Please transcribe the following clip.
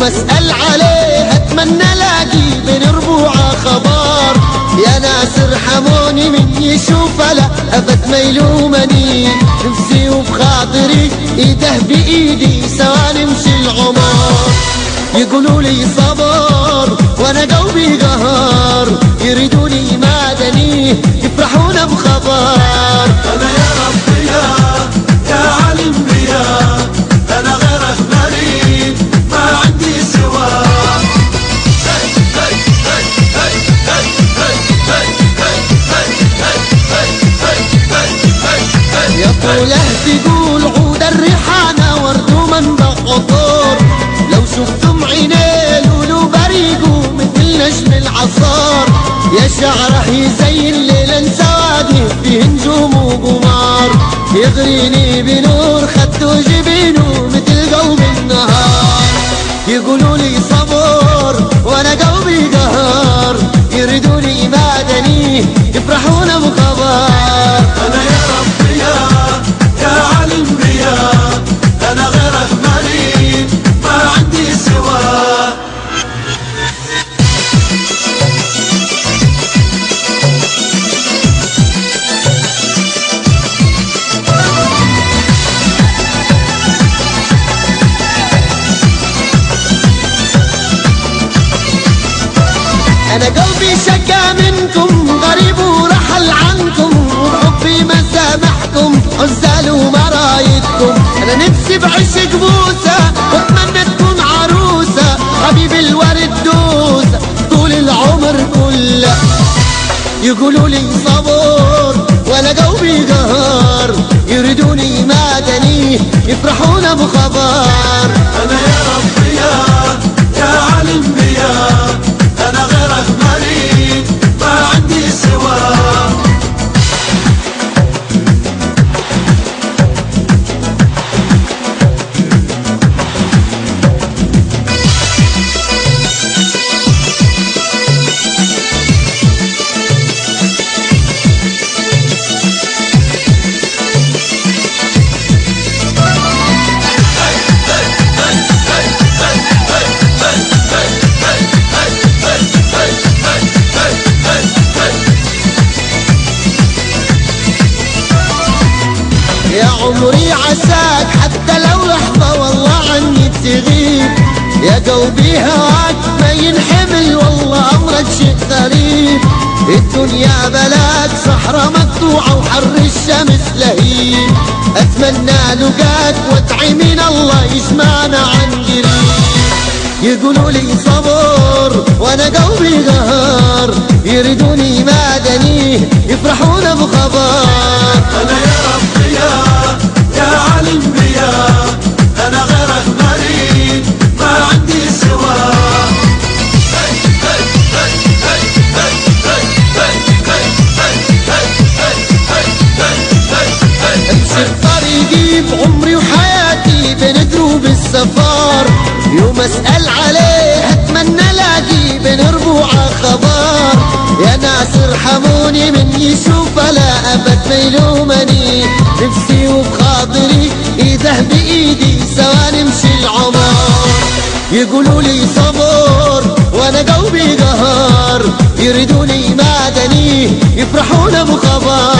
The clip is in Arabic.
اسأل عليه اتمنى الاقي بين ربوعه خبر. يا ناس ارحموني من يشوف لا ابد ما يلومني، نفسي وبخاطري ايده بايدي سوا نمشي العمر. يقولوا لي صبر وانا قلبي قهر، يريدوني مادني يفرحون بخبر. انا يا ربي يا عالم بيا، انا غيرك مريض ما عندي سواك. يا طوله تقول عود الريحانه ورد ومنبع عطور، لو شفتم عينيه لولو بريقو مثل نجم العصار. يا شعره يزين ليلا سوادي فيه نجوم وقمار، يغريني بنور خده جبينه مثل قوم النهار. يقولوا لي صبر وانا قلبي قهر، يريدوني مادني يفرحون بخبر. انا يا ربي يا عالم بيا، انا غيرك مريض ما عندي سواك. أنا قلبي شكا منكم غريب ورحل عنكم، وبحبي ما سامحكم عزال ومرايدكم. أنا نفسي بعشق بوسة وأتمنى تكون عروسة، حبيب الورد دوسة طول العمر كله. يقولوا لي صبر وأنا قلبي قهر، يريدوني مادني يفرحون بخبر. انا يا ربي يا عالم بيا، انا غيرك مريض ما عندي سواك. يا عمري عساك حتى لو لحظة والله عني تغيب، يا قلبي هواك ما ينحمل والله أمرك شيء غريب. الدنيا بلاك صحراء مقطوعة وحر الشمس لهيب، أتمنى لقاك وادعي من الله يجمعنا عن قريب. يقولوا لي صبر وانا قلبي قهر، يريدوني مادني يفرحون بخبر. انا يا ربي يا عالم بيا، انا غيرك مريض ما عندي سواك. امشي بطريقي بعمري وحياتي بين دروب السفر، يوم اسأل عليه اتمنى الاقي بين ربوعه خبر. يا ناس ارحموني من يشوف لا ابد ما يلومني، نفسي وبخاطري ايده بايدي سوا نمشي العمر. يقولوا لي صبر وانا قلبي قهر، يريدوني مادني يفرحون بخبر.